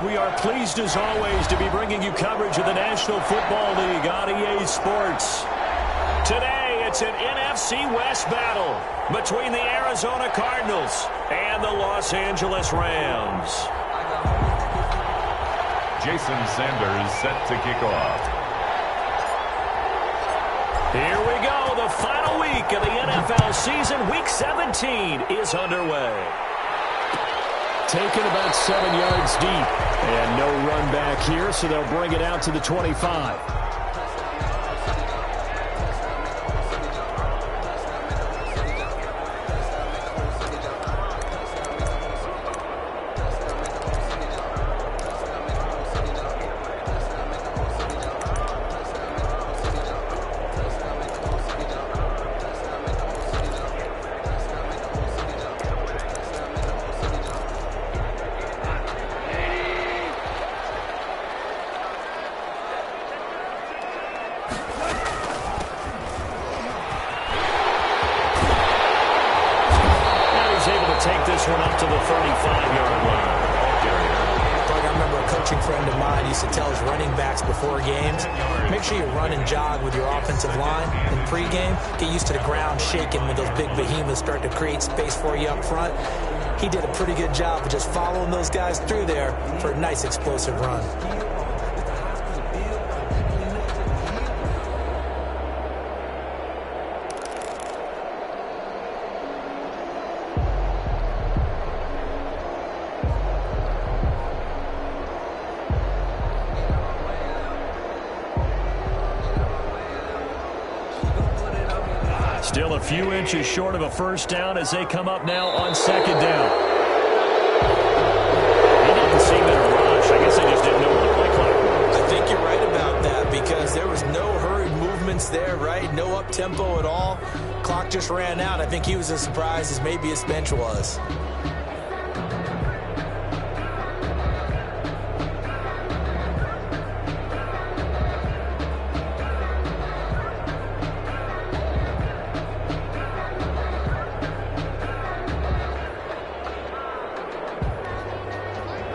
We are pleased as always to be bringing you coverage of the National Football League on EA Sports. Today, it's an NFC West battle between the Arizona Cardinals and the Los Angeles Rams. Jason Sanders set to kick off. Here we go. The final week of the NFL season. Week 17 is underway. Taken about 7 yards deep. And no run back here, so they'll bring it out to the 25. Take this one up to the 35-yard line. I remember a coaching friend of mine used to tell his running backs before games, make sure you run and jog with your offensive line in pregame. Get used to the ground shaking when those big behemoths start to create space for you up front. He did a pretty good job of just following those guys through there for a nice explosive run. Still a few inches short of a first down as they come up now on second down. He didn't seem in a rush. I guess they just didn't know what the play clock was. I think you're right about that because there was no hurried movements there, right? No up-tempo at all. Clock just ran out. I think he was as surprised as maybe his bench was.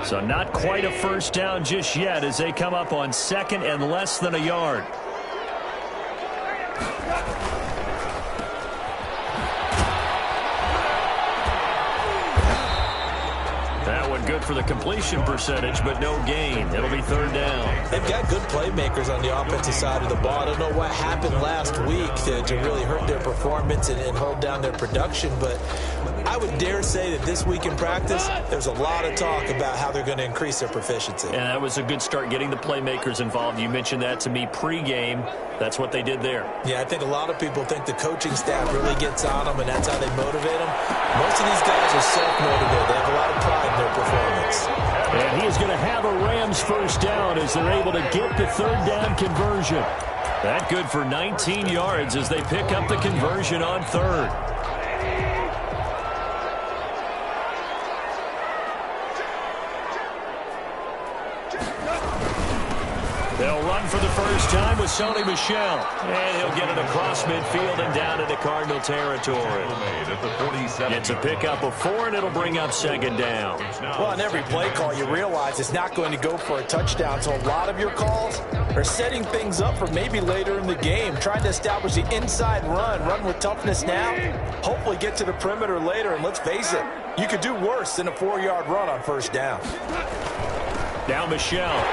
So not quite a first down just yet as they come up on second and less than a yard. That one good for the completion percentage, but no gain. It'll be third down. They've got good playmakers on the offensive side of the ball. I don't know what happened last week to really hurt their performance and hold down their production, but I would dare say that this week in practice, there's a lot of talk about how they're going to increase their proficiency. And that was a good start getting the playmakers involved. You mentioned that to me pregame. That's what they did there. Yeah, I think a lot of people think the coaching staff really gets on them, and that's how they motivate them. Most of these guys are self-motivated. They have a lot of pride in their performance. And he is going to have a Rams first down as they're able to get the third down conversion. That good for 19 yards as they pick up the conversion on third. They'll run for the first time with Sony Michel. And he'll get it across midfield and down into Cardinal territory. It's a pickup of 4, and it'll bring up second down. Well, on every play call, you realize it's not going to go for a touchdown. So a lot of your calls are setting things up for maybe later in the game, trying to establish the inside run with toughness now, hopefully get to the perimeter later. And let's face it, you could do worse than a 4-yard run on first down. Now Michel.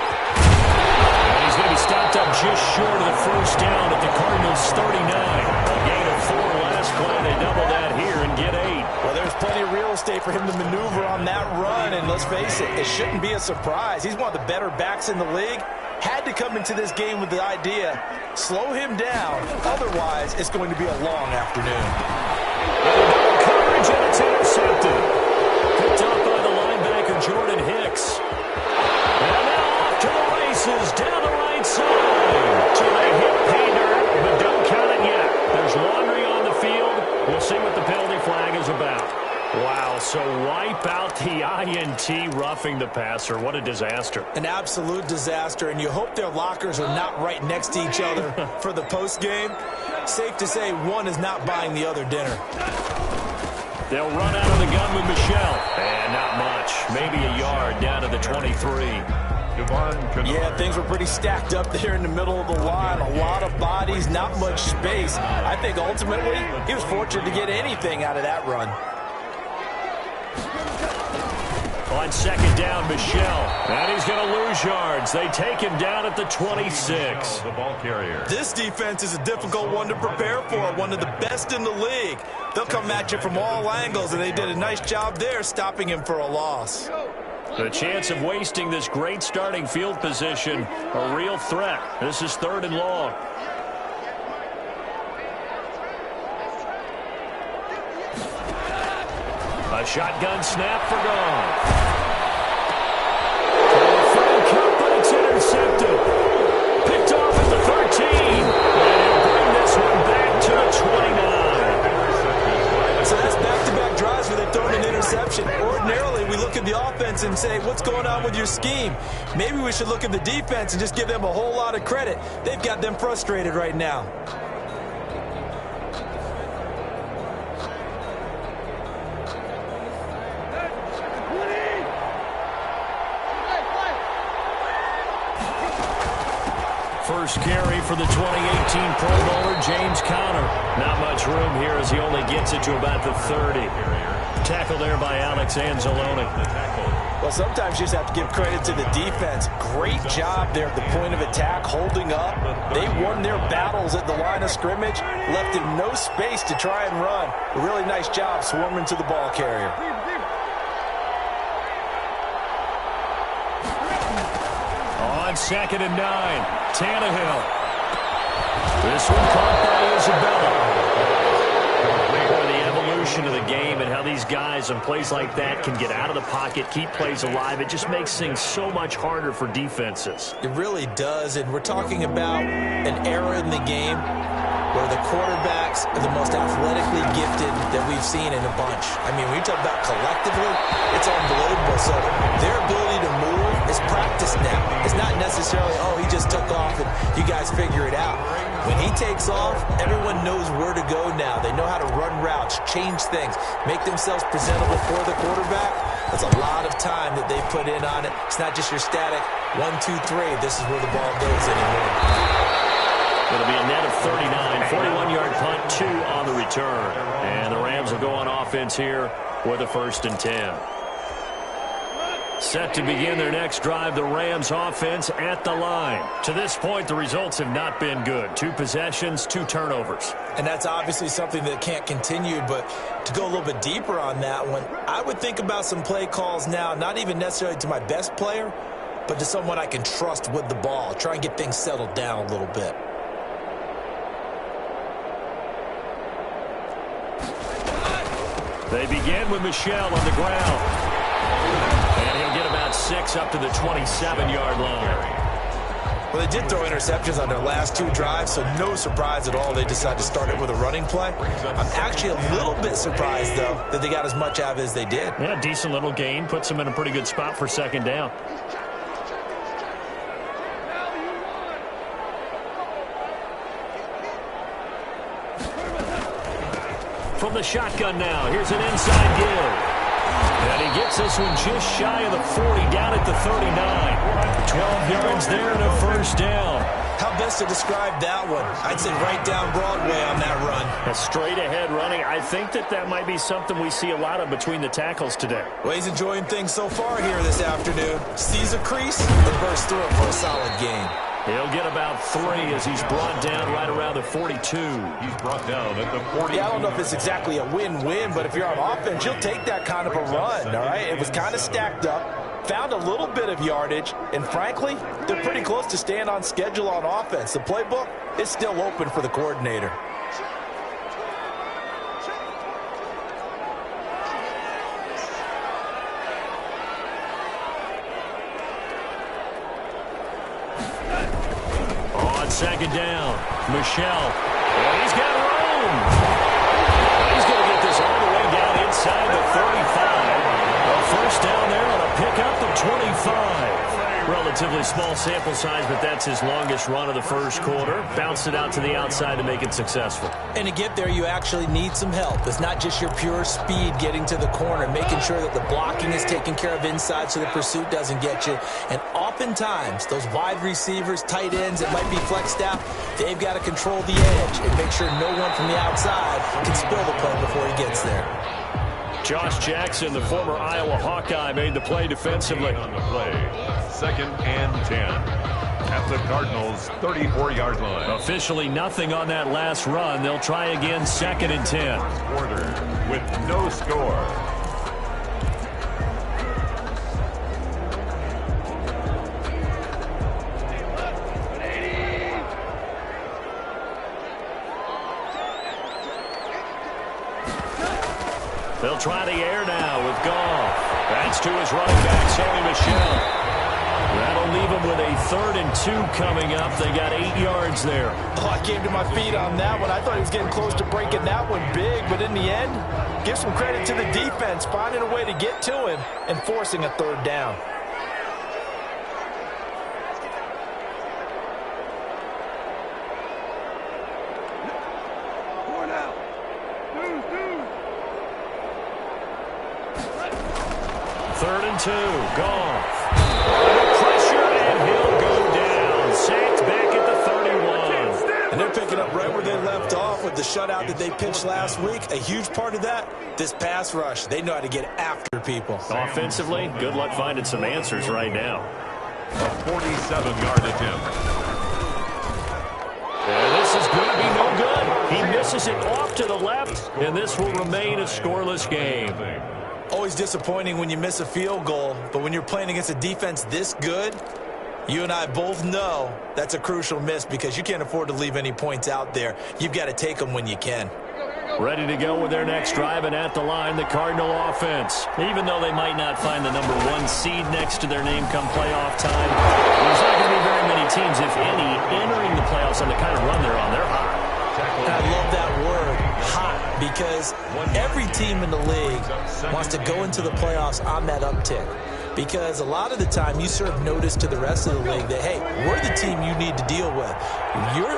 He's going to be stopped up just short of the first down at the Cardinals' 39. A gain of 4 last play. They double that here and get 8. Well, there's plenty of real estate for him to maneuver on that run, and let's face it, it shouldn't be a surprise. He's one of the better backs in the league. Had to come into this game with the idea, slow him down. Otherwise, it's going to be a long afternoon. Coverage, and it's intercepted. Picked up by the linebacker, Jordan Hicks. And now off to the races down the right side. So they hit pay dirt, but don't count it yet. There's laundry on the field. We'll see what the penalty flag is about. Wow, so wipe out the INT, roughing the passer. What a disaster. An absolute disaster, and you hope their lockers are not right next to each other for the postgame. Safe to say one is not buying the other dinner. They'll run out of the gun with Michel. And not much. catch. Maybe a yard down to the 23. Yeah, things were pretty stacked up there in the middle of the line. A lot of bodies, not much space. I think ultimately he was fortunate to get anything out of that run. On second down, Michel. And he's going to lose yards. They take him down at the 26. The ball carrier. This defense is a difficult one to prepare for, one of the best in the league. They'll come at you from all angles, and they did a nice job there stopping him for a loss. The chance of wasting this great starting field position, a real threat. This is 3rd and long. A shotgun snap for Goff. But it's intercepted. Picked off at the 13. And he'll bring this one back to the 29. So that's back-to-back drives where they've thrown an interception. Ordinarily, we look at the offense and say, what's going on with your scheme? Maybe we should look at the defense and just give them a whole lot of credit. They've got them frustrated right now. First carry for the 2018 Pro Bowler, James Conner. Not much room here as he only gets it to about the 30. Tackle there by Alex Anzalone. Well, sometimes you just have to give credit to the defense. Great job there at the point of attack, holding up. They won their battles at the line of scrimmage, left him no space to try and run. A really nice job swarming to the ball carrier. On 2nd and 9, Tannehill. This one caught by Isabella. Boy, the evolution of the game and how these guys in plays like that can get out of the pocket, keep plays alive, it just makes things so much harder for defenses. It really does, and we're talking about an era in the game where the quarterbacks are the most athletically gifted that we've seen in a bunch. I mean, when you talk about collectively, it's unbelievable. So their ability to move is practiced now. It's not necessarily, oh, he just took off and you guys figure it out. When he takes off, everyone knows where to go now. They know how to run routes, change things, make themselves presentable for the quarterback. That's a lot of time that they put in on it. It's not just your static 1, 2, 3. This is where the ball goes anymore. It'll be a net of 39, 41-yard punt, 2 on the return. And the Rams will go on offense here with a 1st and 10. Set to begin their next drive, the Rams offense at the line. To this point, the results have not been good. 2 possessions, 2 turnovers. And that's obviously something that can't continue, but to go a little bit deeper on that one, I would think about some play calls now, not even necessarily to my best player, but to someone I can trust with the ball. Try and get things settled down a little bit. They begin with Michel on the ground. And he'll get about 6 up to the 27-yard line. Well, they did throw interceptions on their last 2 drives, so no surprise at all they decided to start it with a running play. I'm actually a little bit surprised, though, that they got as much out of it as they did. Yeah, decent little gain. Puts them in a pretty good spot for 2nd down. From the shotgun now, here's an inside give. And he gets this one just shy of the 40, down at the 39. 12 yards there and a 1st down. How best to describe that one? I'd say right down Broadway on that run. A straight ahead running. I think that might be something we see a lot of between the tackles today. Well, he's enjoying things so far here this afternoon. Sees a crease and bursts through it for a solid gain. He'll get about 3 as he's brought down right around the 42. He's brought down at the 42. Yeah, I don't know if it's exactly a win-win, but if you're on offense, you'll take that kind of a run, all right? It was kind of stacked up, found a little bit of yardage, and frankly, they're pretty close to staying on schedule on offense. The playbook is still open for the coordinator. Second down, Michel. And he's got room. He's going to get this all the way down inside the 35. A 1st down there on a pickup of 25. Relatively small sample size, but that's his longest run of the first quarter. Bounced it out to the outside to make it successful. And to get there, you actually need some help. It's not just your pure speed getting to the corner, making sure that the blocking is taken care of inside so the pursuit doesn't get you. And oftentimes, those wide receivers, tight ends that might be flexed out, they've got to control the edge and make sure no one from the outside can spill the play before he gets there. Josh Jackson, the former Iowa Hawkeye, made the play defensively. On the play, 2nd and 10 at the Cardinals' 34-yard line. Officially nothing on that last run. They'll try again, 2nd and 10. Quarter with no score. They'll try the air now with Goff. That's to his running back, Sony Michel. That'll leave him with a 3rd and 2 coming up. They got 8 yards there. Oh, I came to my feet on that one. I thought he was getting close to breaking that one big, but in the end, give some credit to the defense, finding a way to get to him and forcing a 3rd down. Third and 2, Goff. Pressure, and he'll go down. Sacked back at the 31. And they're picking up right where they left off with the shutout that they pitched last week. A huge part of that, this pass rush. They know how to get after people. Offensively, good luck finding some answers right now. A 47-yard attempt. And this is going to be no good. He misses it off to the left, and this will remain a scoreless game. Always disappointing when you miss a field goal, but when you're playing against a defense this good, you and I both know that's a crucial miss because you can't afford to leave any points out there. You've got to take them when you can. Ready to go with their next drive, and at the line, the Cardinal offense. Even though they might not find the number 1 seed next to their name come playoff time, there's not going to be very many teams, if any, entering the playoffs on the kind of run they're on. They're hot. And I love that word, hot, because every team in the league wants to go into the playoffs on that uptick. Because a lot of the time you serve notice to the rest of the league that, hey, we're the team you need to deal with.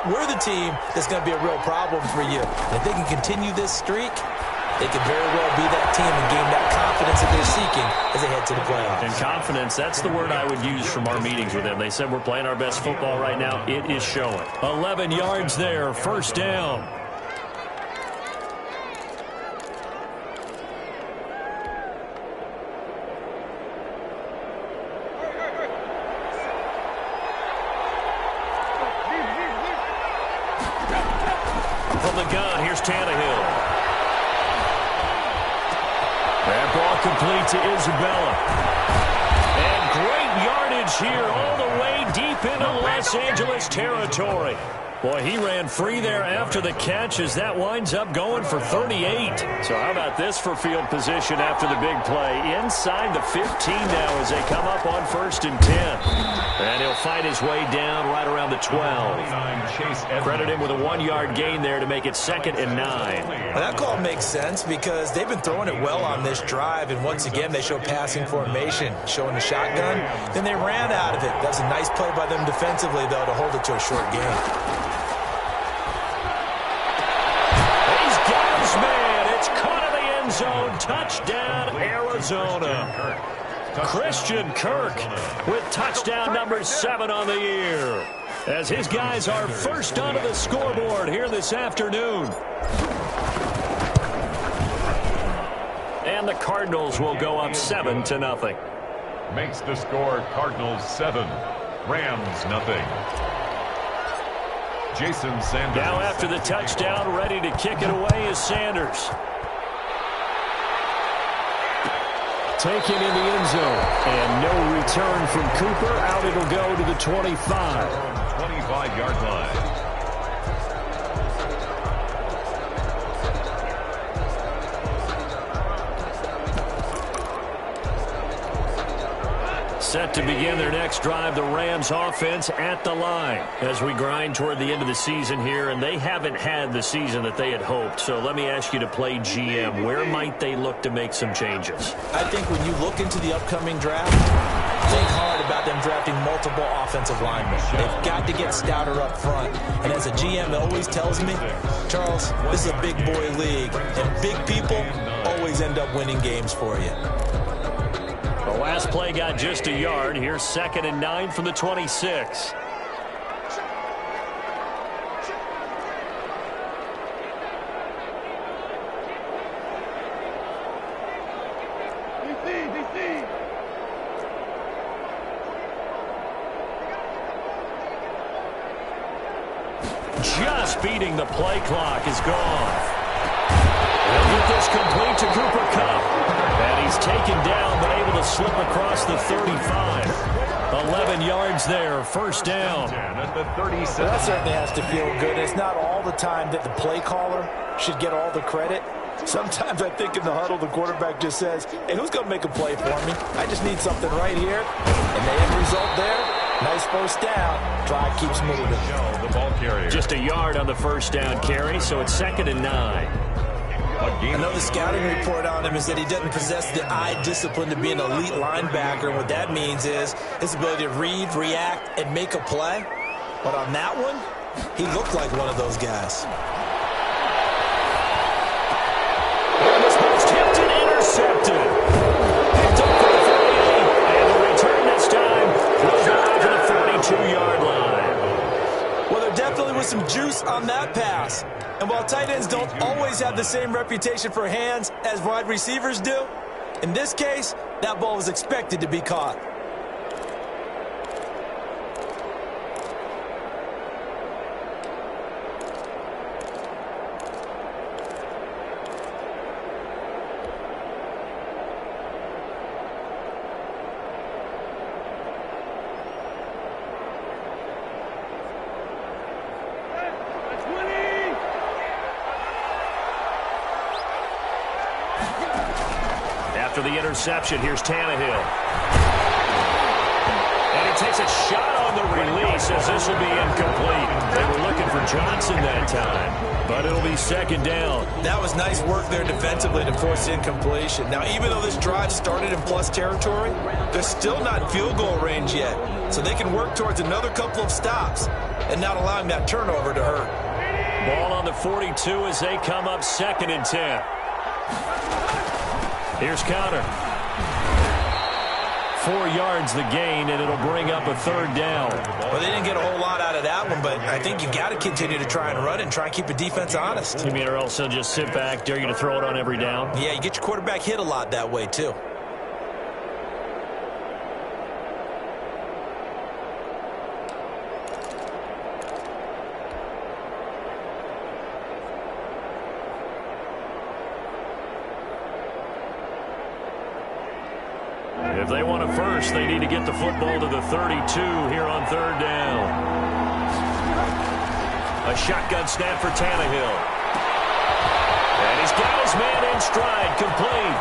We're the team that's going to be a real problem for you. And if they can continue this streak, they could very well be that team and gain that confidence that they're seeking as they head to the playoffs. And confidence, that's the word I would use from our meetings with them. They said we're playing our best football right now. It is showing. 11 yards there, 1st down. From the gun, here's Tannehill. That ball complete to Isabella. And great yardage here all the way deep into Los Angeles territory. Boy, he ran free there after the catch as that winds up going for 38. So how about this for field position after the big play? Inside the 15 now as they come up on 1st and 10. And he'll fight his way down right around the 12. Credit him with a 1-yard gain there to make it 2nd and 9. Well, that call makes sense because they've been throwing it well on this drive, and once again they show passing formation, showing the shotgun. Then they ran out of it. That's a nice play by them defensively, though, to hold it to a short game. He's got his man. It's caught in the end zone. Touchdown, Arizona. Christian Kirk with touchdown number 7 on the year, as his guys are first onto the scoreboard here this afternoon. And the Cardinals will go up 7-0. Makes the score Cardinals 7, Rams nothing. Jason Sanders. Now after the touchdown, ready to kick it away is Sanders. Taken in the end zone. And no return from Cooper. Out it'll go to the 25. 25-yard line. Set to begin their next drive, the Rams offense at the line as we grind toward the end of the season here, and they haven't had the season that they had hoped. So let me ask you to play GM. Where might they look to make some changes? I think when you look into the upcoming draft, think hard about them drafting multiple offensive linemen. They've got to get stouter up front. And as a GM always tells me, Charles, this is a big boy league, and big people always end up winning games for you. The last play got just a yard. Here's 2nd and 9 from the 26. Just beating the play clock is gone. They'll get this complete to Cooper Kupp. And he's taken down, but able to slip across the 35. 11 yards there, 1st down. At the 37. Well, that certainly has to feel good. It's not all the time that the play caller should get all the credit. Sometimes I think in the huddle, the quarterback just says, hey, who's going to make a play for me? I just need something right here. And the end result there, nice 1st down. Drive keeps moving. The ball carrier. Just a yard on the 1st down carry, so it's 2nd and 9. Another scouting report on him is that he doesn't possess the eye discipline to be an elite linebacker. And what that means is his ability to read, react, and make a play. But on that one, he looked like one of those guys. And this one's tipped and intercepted. Picked up for the 48, and the return this time goes out to the 42-yard line. Well, there definitely was some juice on that pass. And while tight ends don't always have the same reputation for hands as wide receivers do, in this case, that ball was expected to be caught. After the interception, here's Tannehill. And he takes a shot on the release as this will be incomplete. They were looking for Johnson that time, but it'll be 2nd down. That was nice work there defensively to force incompletion. Now, even though this drive started in plus territory, they're still not in field goal range yet. So they can work towards another couple of stops and not allowing that turnover to hurt. Ball on the 42 as they come up 2nd and 10. Here's counter. 4 yards the gain, and it'll bring up a 3rd down. Well, they didn't get a whole lot out of that one, but I think you've got to continue to try and run it and try and keep the defense honest. You mean, or else they'll just sit back, dare you to throw it on every down? Yeah, you get your quarterback hit a lot that way, too. If they want a first, they need to get the football to the 32 here on 3rd down. A shotgun snap for Tannehill. And he's got his man in stride, complete.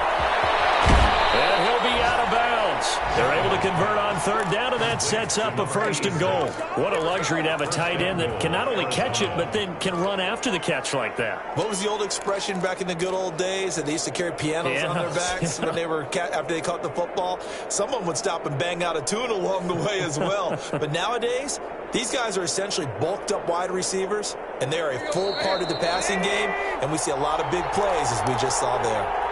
And he'll be out of bounds. They're able to convert on 3rd down, and that sets up a 1st and goal. What a luxury to have a tight end that can not only catch it, but then can run after the catch like that. What was the old expression back in the good old days that they used to carry pianos on their backs when they were after they caught the football? Someone would stop and bang out a tune along the way as well. But nowadays, these guys are essentially bulked up wide receivers, and they are a full part of the passing game, and we see a lot of big plays as we just saw there.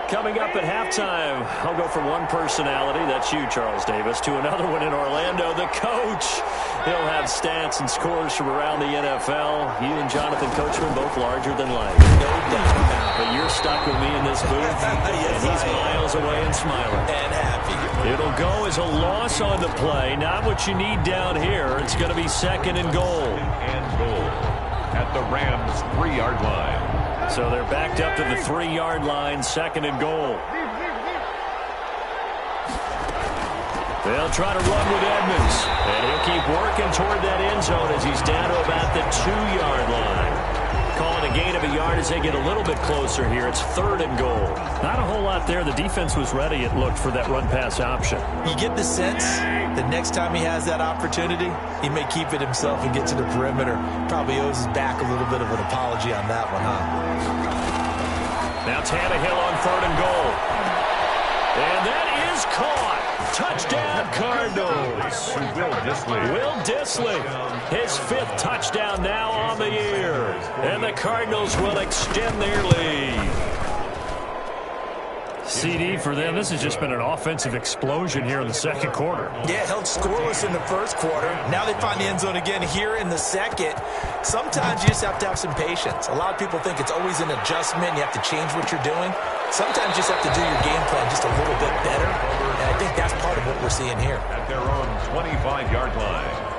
Coming up at halftime, I'll go from one personality, that's you, Charles Davis, to another one in Orlando, the coach. He'll have stats and scores from around the NFL. You and Jonathan Coachman, both larger than life. No doubt. But you're stuck with me in this booth, Yes, and he's miles away and smiling. And happy. It'll go as a loss on the play, not what you need down here. It's going to be 2nd and goal. And goal at the Rams' 3-yard line. So they're backed up to the 3-yard line, 2nd and goal. They'll try to run with Edmonds, and he'll keep working toward that end zone as he's down to about the 2-yard line. Call it a gain of a yard as they get a little bit closer here. It's 3rd and goal. Not a whole lot there. The defense was ready, it looked, for that run-pass option. You get the sense that next time he has that opportunity, he may keep it himself and get to the perimeter. Probably owes his back a little bit of an apology on that one, huh? Now Tannehill on 3rd and goal. And that is caught. Touchdown, Cardinals. Will Dissly, his 5th touchdown now on the year. And the Cardinals will extend their lead. CD for them. This has just been an offensive explosion here in the second quarter. Yeah, held scoreless in the first quarter. Now they find the end zone again here in the second. Sometimes you just have to have some patience. A lot of people think it's always an adjustment. You have to change what you're doing. Sometimes you just have to do your game plan just a little bit better. And I think that's part of what we're seeing here. At their own 25-yard line.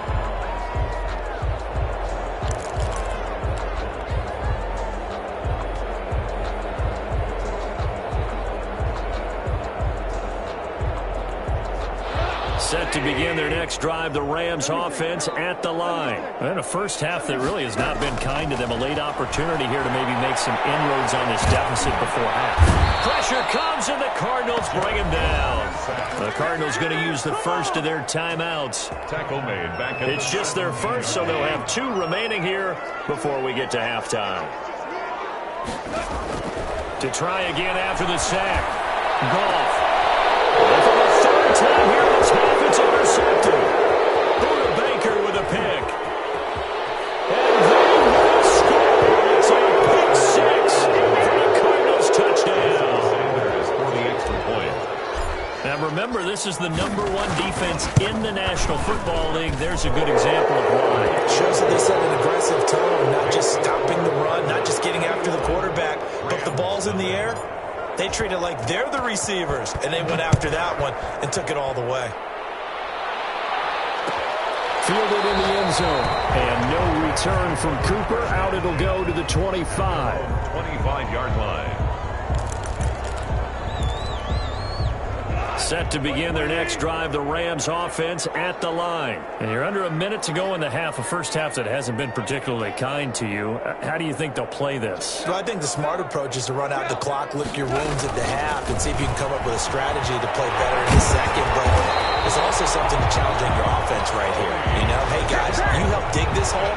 Set to begin their next drive, the Rams offense at the line. And a first half that really has not been kind to them. A late opportunity here to maybe make some inroads on this deficit before half. Pressure comes, and the Cardinals bring him down. The Cardinals going to use the first of their timeouts. Tackle made back at It's just their first, so they'll have 2 remaining here before we get to halftime. To try again after the sack. Goff. For the 3rd time here this half, it's intercepted. Buda Baker with a pick. And they will score. It's a pick 6 for the Cardinals touchdown. Sanders for the extra point. Now remember, this is the #1 defense in the National Football League. There's a good example of why. It shows that they set an aggressive tone, not just stopping the run, not just getting after the quarterback, but the ball's in the air. They treat it like they're the receivers, and they went after that one and took it all the way. Fielded in the end zone. And no return from Cooper. Out it'll go to the 25. 25-yard line. Set to begin their next drive, the Rams offense at the line. And you're under a minute to go in the half, a first half that hasn't been particularly kind to you. How do you think they'll play this? Well, I think the smart approach is to run out the clock, lick your wounds at the half, and see if you can come up with a strategy to play better in the second. But there's also something to challenging your offense right here. You know, hey, guys, you help dig this hole.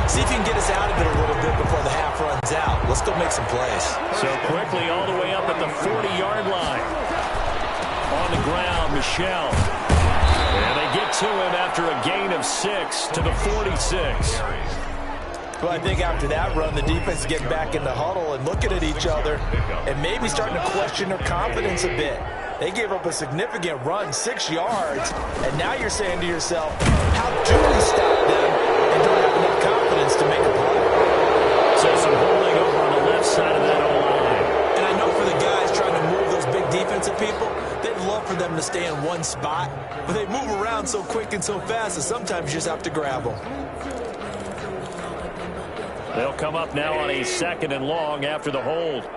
See if you can get us out of it a little bit before the half runs out. Let's go make some plays. So quickly all the way up at the 40-yard line. On the ground, Michel. And they get to him after a gain of 6 to the 46. Well, I think after that run, the defense is getting back in the huddle and looking at each other and maybe starting to question their confidence a bit. They gave up a significant run, 6 yards, and now you're saying to yourself, how do we stop them and don't have enough confidence to make a play? So some holding over on the left side of that O-line. And I know for the guys trying to move those big defensive people, they'd love for them to stay in one spot, but they move around so quick and so fast that sometimes you just have to grab them. They'll come up now on a 2nd and long after the hold.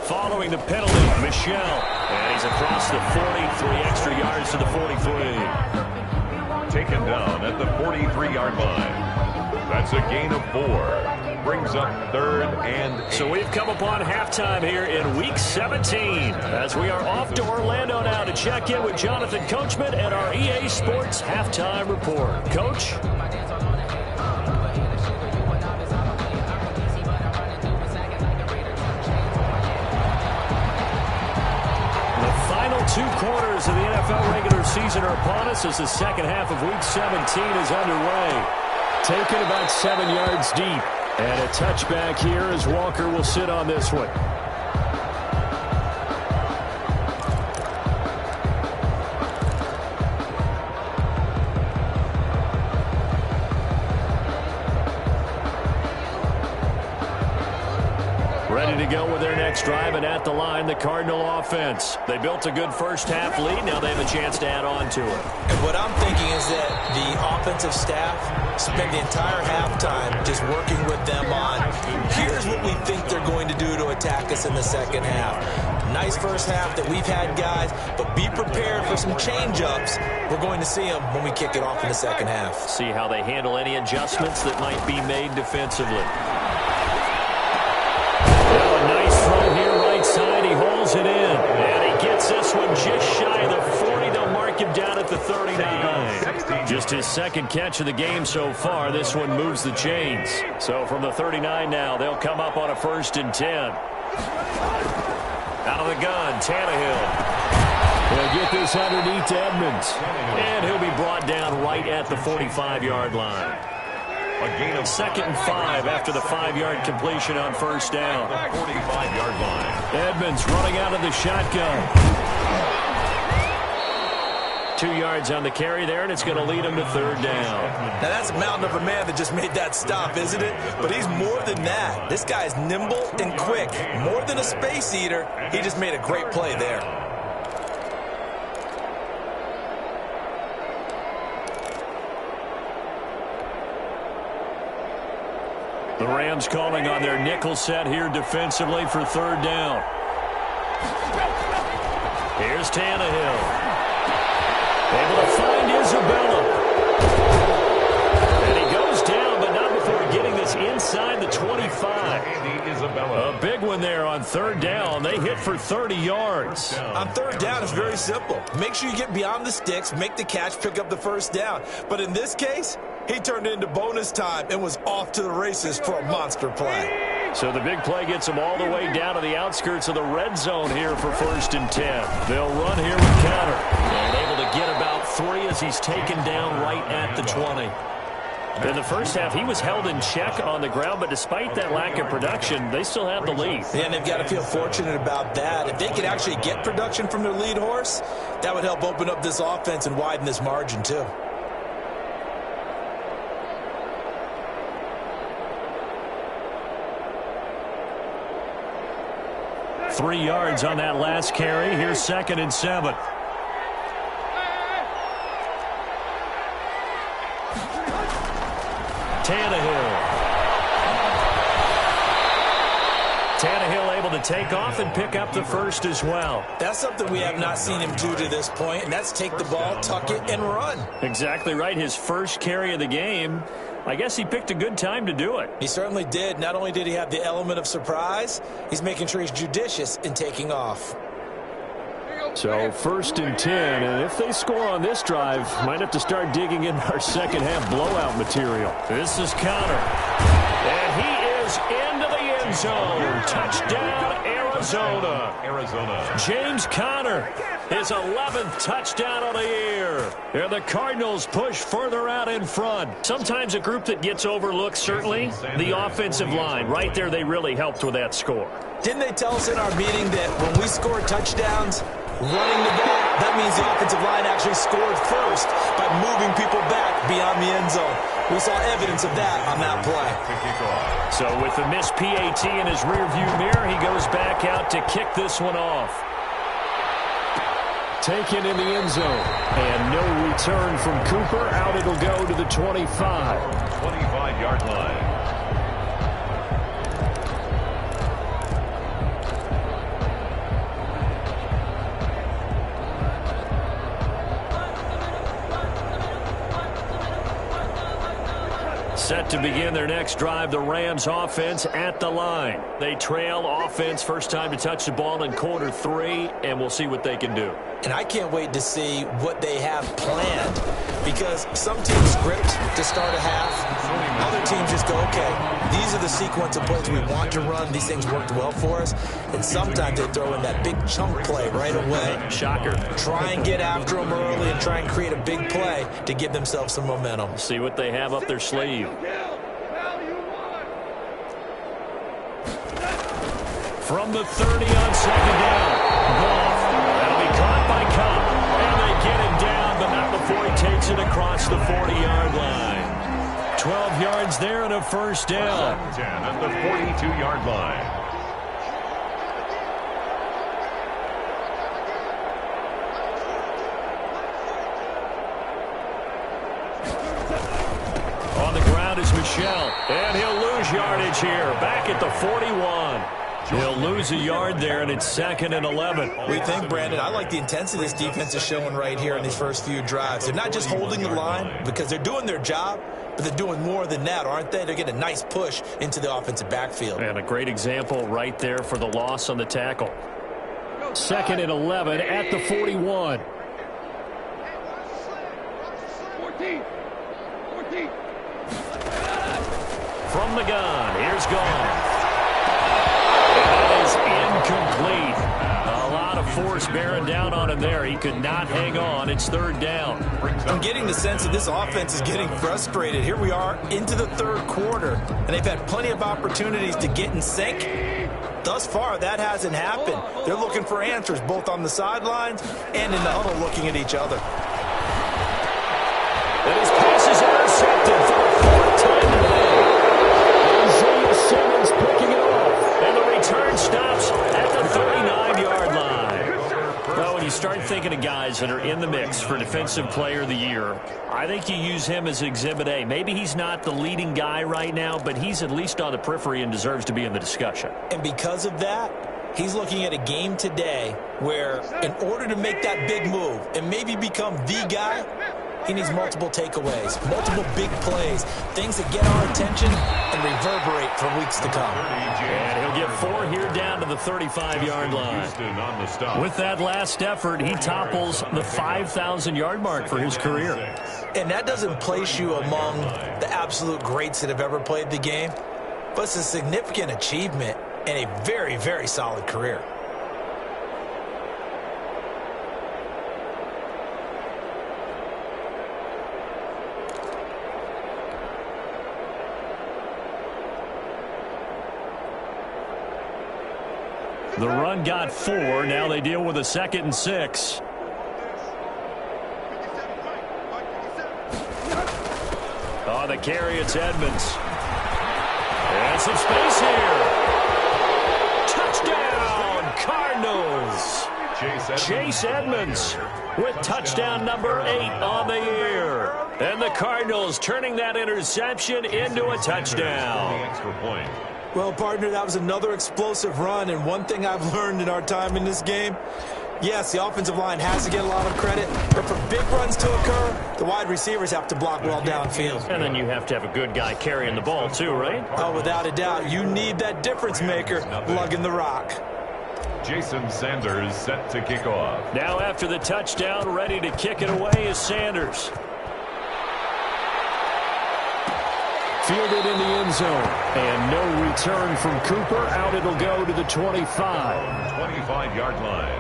Following the penalty, Michel. And he's across the 40, 3 extra yards to the 43. Taken down at the 43-yard line. That's a gain of 4. Brings up 3rd and 8. So we've come upon halftime here in Week 17 as we are off to Orlando now to check in with Jonathan Coachman and our EA Sports Halftime Report. Coach? The final 2 quarters of the NFL regular season are upon us as the second half of Week 17 is underway. Taken about 7 yards deep. And a touchback here as Walker will sit on this one. Ready to go with their next drive, and at the line, the Cardinal offense. They built a good first half lead. Now they have a chance to add on to it. And what I'm thinking is that the offensive staff spent the entire halftime just working with them on, here's what we think they're going to do to attack us in the second half. Nice first half that we've had, guys, but be prepared for some change-ups. We're going to see them when we kick it off in the second half. See how they handle any adjustments that might be made defensively. Oh, nice throw here, right side. He holds it in. And he gets this one just shy of the 40. They'll mark him down at the 39. Just his second catch of the game so far. This one moves the chains. So from the 39 now, they'll come up on a 1st and 10. Out of the gun, Tannehill. He'll get this underneath to Edmonds. And he'll be brought down right at the 45-yard line. A gain of 2nd and 5 after the 5-yard completion on 1st down. 45-yard line. Edmonds running out of the shotgun. 2 yards on the carry there, and it's going to lead him to 3rd down. Now, that's a mountain of a man that just made that stop, isn't it? But he's more than that. This guy's nimble and quick. More than a space eater, he just made a great play there. The Rams calling on their nickel set here defensively for 3rd down. Here's Tannehill. Able to find Isabella. And he goes down, but not before getting this inside the 25. A big one there on 3rd down. They hit for 30 yards. On 3rd down, it's very simple. Make sure you get beyond the sticks, make the catch, pick up the 1st down. But in this case, he turned it into bonus time and was off to the races for a monster play. So the big play gets them all the way down to the outskirts of the red zone here for 1st and 10. They'll run here with counter. And able to get about 3 as he's taken down right at the 20. In the first half, he was held in check on the ground, but despite that lack of production, they still have the lead. Yeah, and they've got to feel fortunate about that. If they could actually get production from their lead horse, that would help open up this offense and widen this margin too. Three yards on that last carry. Here's 2nd and 7. Tannehill able to take off and pick up the 1st as well. That's something we have not seen him do to this point, and that's take the ball, tuck it, and run. Exactly right. His first carry of the game. I guess he picked a good time to do it. He certainly did. Not only did he have the element of surprise, he's making sure he's judicious in taking off. So 1st and 10, and if they score on this drive, might have to start digging in our second half blowout material. This is Connor, and he is into the end zone. Touchdown, Arizona. James Conner, his 11th touchdown of the year. And the Cardinals push further out in front. Sometimes a group that gets overlooked, certainly, the offensive line. Right there, they really helped with that score. Didn't they tell us in our meeting that when we score touchdowns, running the ball, that means the offensive line actually scored first by moving people back beyond the end zone. We saw evidence of that on that play. So with the missed PAT in his rearview mirror, he goes back out to kick this one off. Taken in the end zone. And no return from Cooper. Out it'll go to the 25. 25-yard line. Set to begin their next drive, the Rams offense at the line. They trail offense, first time to touch the ball in quarter 3, and we'll see what they can do. And I can't wait to see what they have planned, because some teams script to start a half. Other teams just go, okay, these are the sequence of plays we want to run. These things worked well for us. And sometimes they throw in that big chunk play right away. Shocker. Try and get after them early and try and create a big play to give themselves some momentum. See what they have up their sleeve. From the 30 on second down. Goff. That'll be caught by Cup. And they get him down, but not before he takes it across the 40-yard line. 12 yards there and a first down. 10 at the 42-yard line. On the ground is Michel, and he'll lose yardage here, back at the 41. He'll lose a yard there, and it's 2nd and 11. What do you think, Brandon? I like the intensity this defense is showing right here in these first few drives. They're not just holding the line because they're doing their job, but they're doing more than that, aren't they? They're getting a nice push into the offensive backfield. And a great example right there for the loss on the tackle. 2nd and 11 at the 41. 14. From the gun, here's Gone. That is incomplete. A lot of force bearing down on him there. He could not hang on. It's 3rd down. I'm getting the sense that this offense is getting frustrated. Here we are into the 3rd quarter, and they've had plenty of opportunities to get in sync. Thus far, that hasn't happened. They're looking for answers both on the sidelines and in the huddle looking at each other. And his pass is intercepted for the 4th time today. Isaiah Simmons picking it off. And the return stops at the 39-yard line. Well, when you start thinking of guys that are in the mix for Defensive Player of the Year, I think you use him as Exhibit A. Maybe he's not the leading guy right now, but he's at least on the periphery and deserves to be in the discussion. And because of that, he's looking at a game today where in order to make that big move and maybe become the guy, he needs multiple takeaways, multiple big plays, things that get our attention and reverberate for weeks to come. And he'll get 4 here down to the 35-yard line. With that last effort, he topples the 5,000-yard mark for his career. And that doesn't place you among the absolute greats that have ever played the game, but it's a significant achievement and a very, very solid career. The run got 4. Now they deal with a 2nd and 6. Oh, the carry, it's Edmonds. And some space here. Touchdown, Cardinals. Chase Edmonds with touchdown number 8 on the year. And the Cardinals turning that interception into a touchdown. Extra point. Well, partner, that was another explosive run, and one thing I've learned in our time in this game, yes, the offensive line has to get a lot of credit, but for big runs to occur, the wide receivers have to block well downfield. And then you have to have a good guy carrying the ball too, right? Oh, without a doubt, you need that difference maker lugging the rock. Jason Sanders set to kick off. Now after the touchdown, ready to kick it away is Sanders. Fielded in the end zone. And no return from Cooper. Out it'll go to the 25. 25-yard line.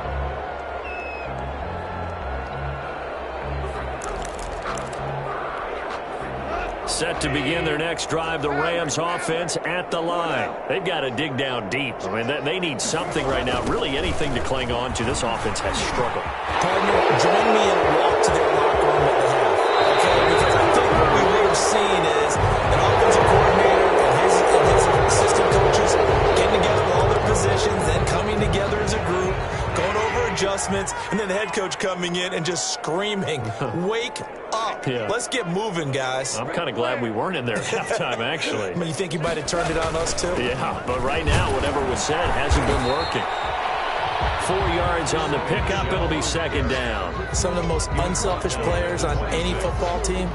Set to begin their next drive, the Rams offense at the line. They've got to dig down deep. I mean, they need something right now, really anything to cling on to. This offense has struggled. Partner, join me and walk to their locker room at the half. Okay, because I think what we would have seen is an offensive coordinator and his assistant coaches getting together with all their positions, then coming together as a group, going over adjustments, and then the head coach coming in and just screaming, wake up. Yeah. Let's get moving, guys. I'm kind of glad we weren't in there at halftime, actually. I mean, you think you might have turned it on us, too? Yeah, but right now, whatever was said hasn't been working. 4 yards on the pickup. It'll be 2nd down. Some of the most unselfish players on any football team,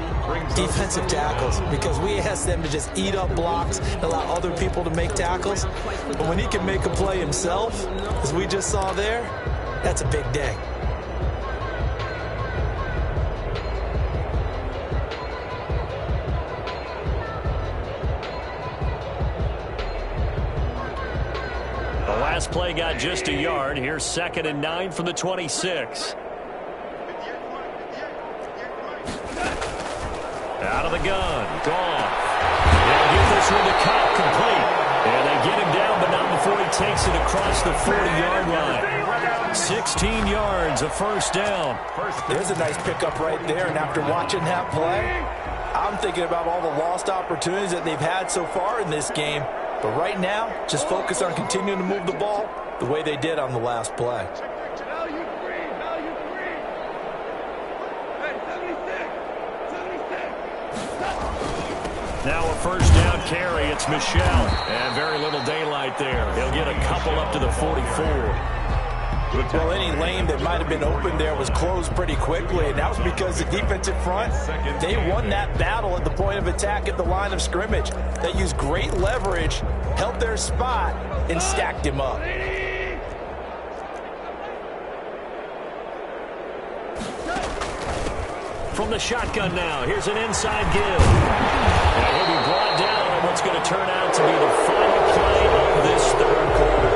defensive tackles, because we ask them to just eat up blocks and allow other people to make tackles. But when he can make a play himself, as we just saw there, that's a big day. The last play got just a yard. Here's 2nd and 9 from the 26. Out of the gun. Gone. They'll get this one to Cobb complete. And they get him down, but not before he takes it across the 40-yard line. 16 yards, a 1st down. There's a nice pickup right there, and after watching that play, I'm thinking about all the lost opportunities that they've had so far in this game. But right now, just focus on continuing to move the ball the way they did on the last play. Now a first down carry. It's Michel. And very little daylight there. He'll get a couple up to the 44. Well, any lane that might have been open there was closed pretty quickly, and that was because the defensive front, they won that battle at the point of attack at the line of scrimmage. They used great leverage, held their spot, and stacked him up. From the shotgun now, here's an inside give. And he'll be brought down on what's going to turn out to be the final play of this third quarter.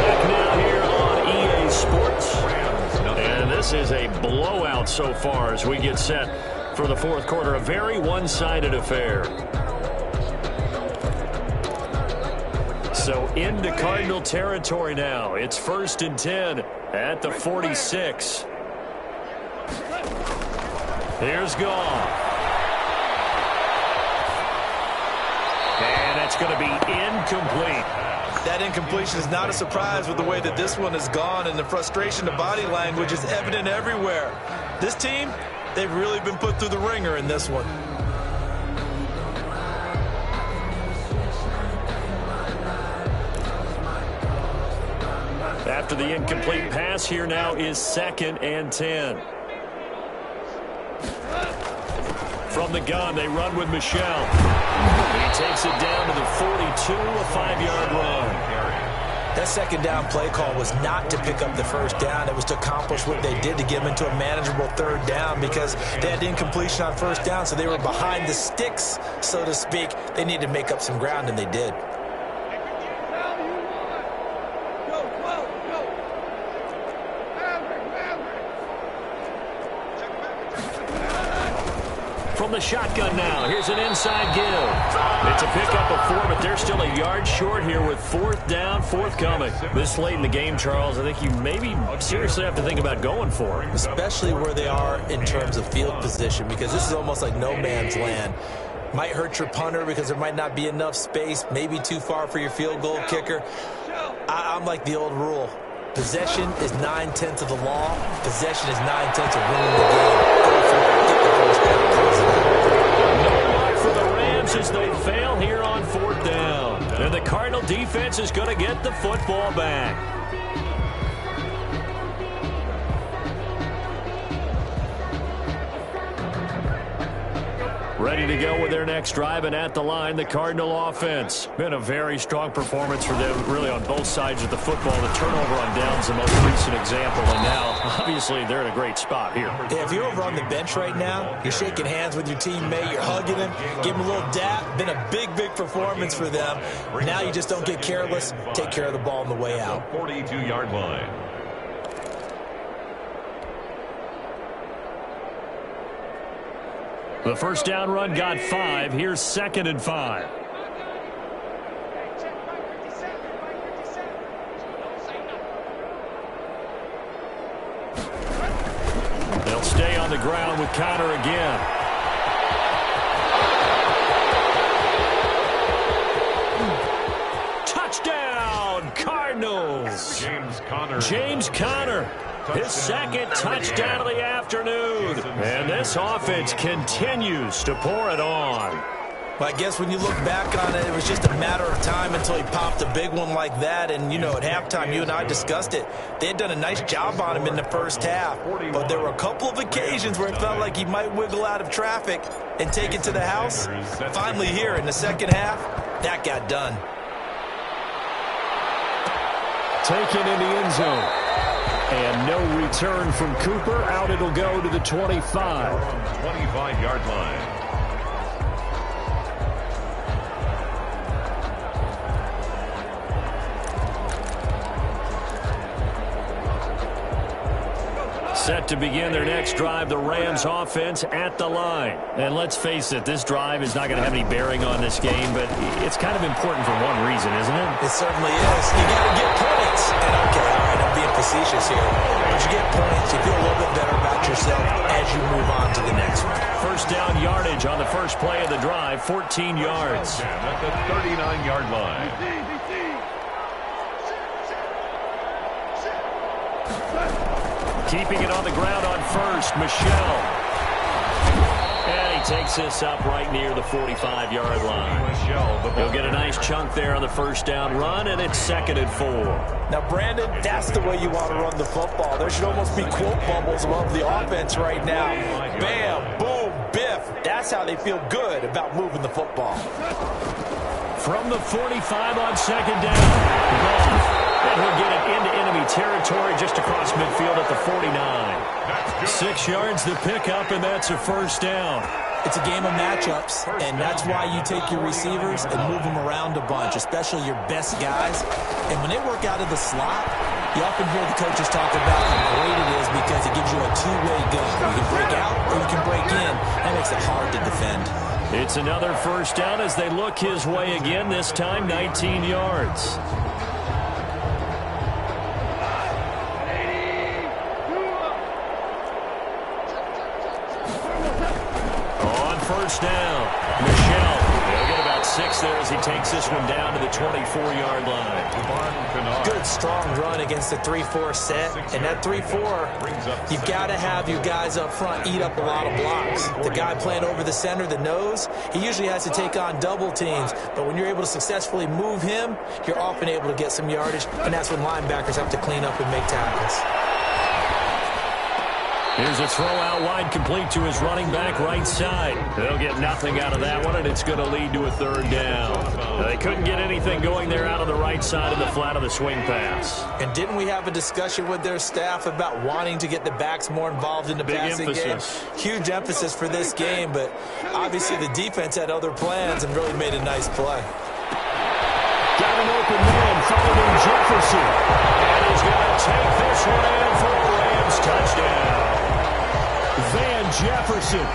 Back now here on EA Sports. And this is a blowout so far as we get set for the fourth quarter. A very one-sided affair. So into Cardinal territory now. It's 1st and 10 at the 46. Here's Goff. And it's going to be incomplete. That incompletion is not a surprise with the way that this one has gone, and the frustration, the body language is evident everywhere. This team, they've really been put through the ringer in this one. After the incomplete pass, here now is 2nd and 10. From the gun, they run with Michel. He takes it down to the 42, a 5-yard run. That second down play call was not to pick up the first down. It was to accomplish what they did to get them into a manageable third down because they had incompletion on first down, so they were behind the sticks, so to speak. They needed to make up some ground, and they did. From the shotgun now, here's an inside give. It's a pickup of 4, but they're still a yard short here with 4th down, forthcoming. This late in the game, Charles, I think you maybe seriously have to think about going for it. Especially where they are in terms of field position, because this is almost like no man's land. Might hurt your punter because there might not be enough space, maybe too far for your field goal kicker. I'm like the old rule. Possession is 9/10 of the law. Possession is 9/10 of winning the game. Go for it. Get the first down. No luck for the Rams as they fail here on 4th down. And the Cardinal defense is going to get the football back. Ready to go with their next drive, and at the line, the Cardinal offense. Been a very strong performance for them, really, on both sides of the football. The turnover on downs, the most recent example, and now, obviously, they're in a great spot here. Yeah, if you're over on the bench right now, you're shaking hands with your teammate, you're hugging him, give him a little dap. Been a big, big performance for them. Now you just don't get careless. Take care of the ball on the way out. 42-yard line. The first down run got 5. Here's 2nd and 5. They'll stay on the ground with Connor again. Touchdown, Cardinals. James Conner. His 2nd touchdown of the afternoon. And this offense continues to pour it on. Well, I guess when you look back on it, it was just a matter of time until he popped a big one like that. And, you know, at halftime, you and I discussed it. They had done a nice job on him in the first half. But there were a couple of occasions where it felt like he might wiggle out of traffic and take it to the house. Finally here in the second half, that got done. Taken in the end zone. And no return from Cooper. Out it'll go to the 25. 25-yard line. Set to begin their next drive, the Rams offense at the line. And let's face it, this drive is not going to have any bearing on this game, but it's kind of important for one reason, isn't it? It certainly is. You got to get points. And okay, all right, I'm being facetious here. But you get points, you feel a little bit better about yourself as you move on to the next one. First down yardage on the first play of the drive, 14 yards. At the 39-yard line. Keeping it on the ground on first, Michel. And he he takes this up right near the 45-yard line. He'll get a nice chunk there on the first down run, and it's 2nd and 4. Now, Brandon, that's the way you want to run the football. There should almost be quote bubbles above the offense right now. Bam, boom, biff. That's how they feel good about moving the football. From the 45 on 2nd down. And he'll get it into enemy territory just across midfield at the 49. 6 yards to pick up, and that's a first down. It's a game of matchups, and that's why you take your receivers and move them around a bunch, especially your best guys. And when they work out of the slot, you often hear the coaches talk about how great it is because it gives you a two-way gun. You can break out or you can break in. That makes it hard to defend. It's another first down as they look his way again, this time 19 yards. First down. Michel. They'll get about 6 there as he takes this one down to the 24-yard line. Good, strong run against the 3-4 set. And that 3-4, you've got to have your guys up front eat up a lot of blocks. The guy playing over the center, the nose, he usually has to take on double teams. But when you're able to successfully move him, you're often able to get some yardage. And that's when linebackers have to clean up and make tackles. Here's a throw out wide, complete to his running back right side. They'll get nothing out of that one, and it's going to lead to a 3rd down. They couldn't get anything going there out on the right side of the flat of the swing pass. And didn't we have a discussion with their staff about wanting to get the backs more involved in the passing game? Huge emphasis for this game, but obviously the defense had other plans and really made a nice play. Got an open man, following Jefferson. And he's going to take this one in for a Rams touchdown. Van Jefferson,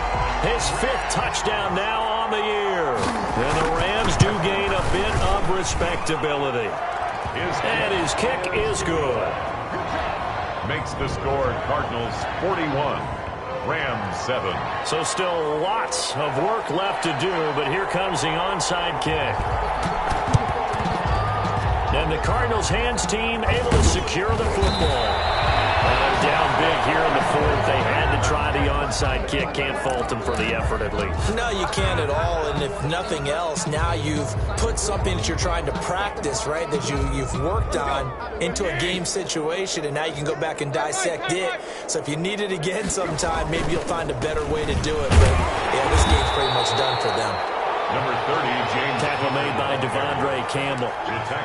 his 5th touchdown now on the year. And the Rams do gain a bit of respectability. And his kick is good. Makes the score Cardinals 41, Rams 7. So still lots of work left to do, but here comes the onside kick. And the Cardinals hands team able to secure the football. Down big here in the 4th. They had to try the onside kick. Can't fault them for the effort at least. No, you can't at all. And if nothing else, now you've put something that you're trying to practice, right, that you've worked on into a game situation, and now you can go back and dissect it. So if you need it again sometime, maybe you'll find a better way to do it. But, yeah, this game's pretty much done for them. Number 30, James. Tackle made by Devondre Campbell.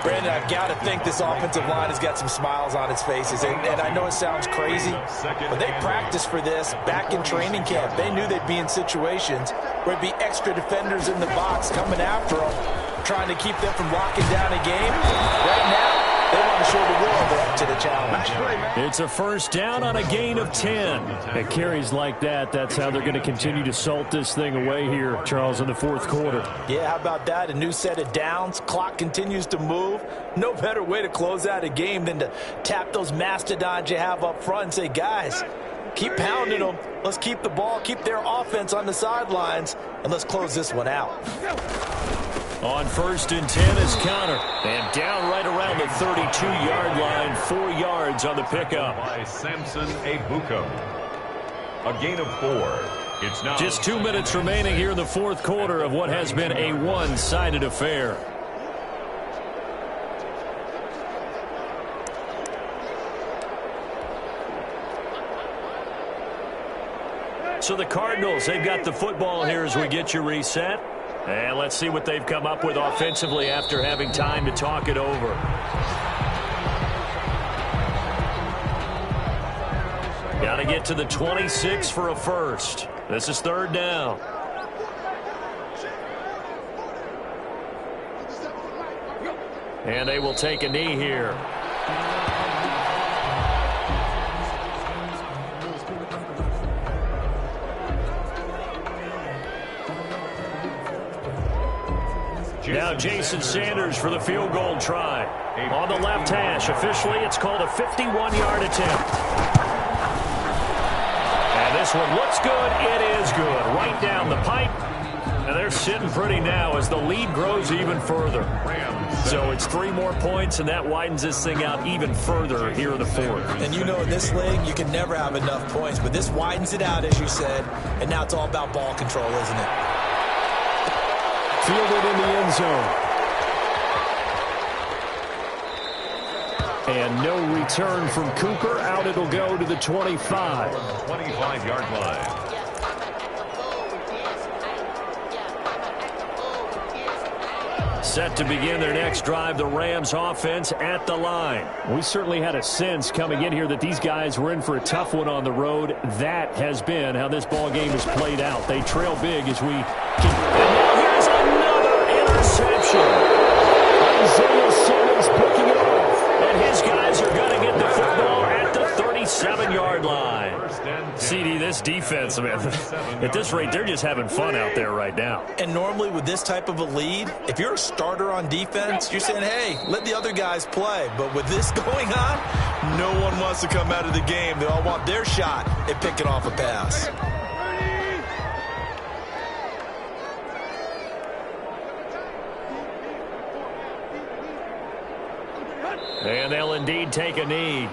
Brandon, I've got to think this offensive line has got some smiles on its faces. And I know it sounds crazy, but they practiced for this back in training camp. They knew they'd be in situations where it'd be extra defenders in the box coming after them, trying to keep them from locking down a game. Right now, they want to show the world they're up to the challenge. It's a first down on a gain of 10. At carries like that, that's how they're going to continue to salt this thing away here, Charles, in the 4th quarter. Yeah, how about that? A new set of downs. Clock continues to move. No better way to close out a game than to tap those mastodons you have up front and say, guys, keep pounding them. Let's keep the ball, keep their offense on the sidelines, and let's close this one out. On 1st and 10 is Connor. And down right around the 32-yard line, 4 yards on the pickup. By Samson Ebuka. A gain of 4. It's now just 2 minutes remaining here in the 4th quarter of what has been a one-sided affair. So the Cardinals, they've got the football here as we get you reset. And let's see what they've come up with offensively after having time to talk it over. Got to get to the 26 for a first. This is 3rd down. And they will take a knee here. Now Jason Sanders for the field goal try. On the left hash, officially it's called a 51-yard attempt. And this one looks good. It is good. Right down the pipe. And there's they're sitting pretty now as the lead grows even further. So it's 3 more points, and that widens this thing out even further here in the fourth. And you know in this league, you can never have enough points, but this widens it out, as you said, and now it's all about ball control, isn't it? Fielded in the end zone. And no return from Cooper. Out it'll go to the 25. 25-yard line. Set to begin their next drive, the Rams offense at the line. We certainly had a sense coming in here that these guys were in for a tough one on the road. That has been how this ball game has played out. They trail big as we... And now here's another interception. Isaiah Simmons picking it off. And his guys are going to get the football at the 37-yard line. CD, this defense, man, at this rate, they're just having fun out there right now. And normally with this type of a lead, if you're a starter on defense, you're saying, hey, let the other guys play. But with this going on, no one wants to come out of the game. They all want their shot at picking off a pass. And they'll indeed take a knee.